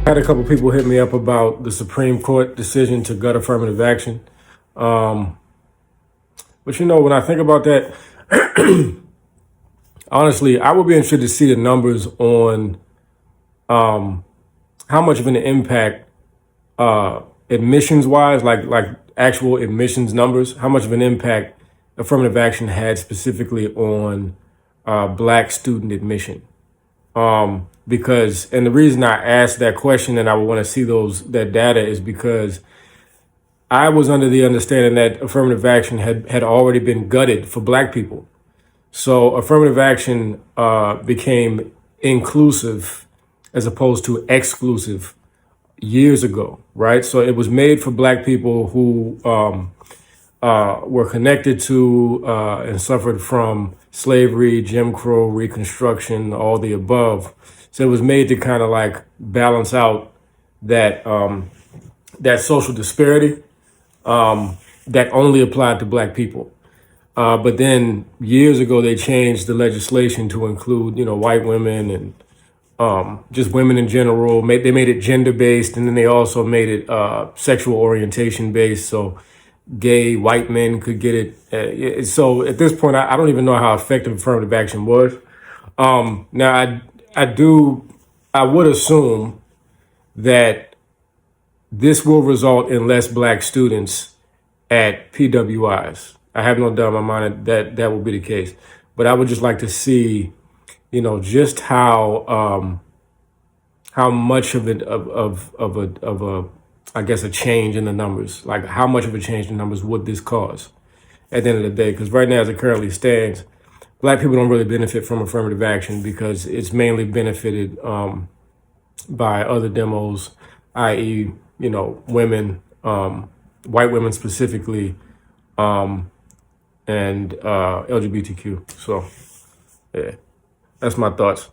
Had a couple people hit me up about the Supreme Court decision to gut affirmative action. Um, but when I think about that, honestly, I would be interested to see the numbers on how much of an impact admissions wise, like actual admissions numbers, how much of an impact affirmative action had specifically on black student admission. Because, and the reason I asked that question and I would want to see that data is because I was under the understanding that affirmative action had already been gutted for black people. So affirmative action became inclusive as opposed to exclusive years ago, right? So it was made for black people who were connected to and suffered from slavery, Jim Crow, Reconstruction, all the above. So it was made to kind of like balance out that that social disparity that only applied to black people. But then years ago, they changed the legislation to include, white women and just women in general. They made it gender based, and then they also made it sexual orientation based. So gay white men could get it. So at this point, I don't even know how effective affirmative action was. Now, I would assume that this will result in less black students at PWIs. I have no doubt in my mind that will be the case. But I would just like to see, just how much of it of a I guess a change in the numbers, like how much of a change in numbers would this cause at the end of the day? Because right now, as it currently stands, black people don't really benefit from affirmative action because it's mainly benefited by other demos, i.e., women, white women specifically, and LGBTQ. So, yeah, that's my thoughts.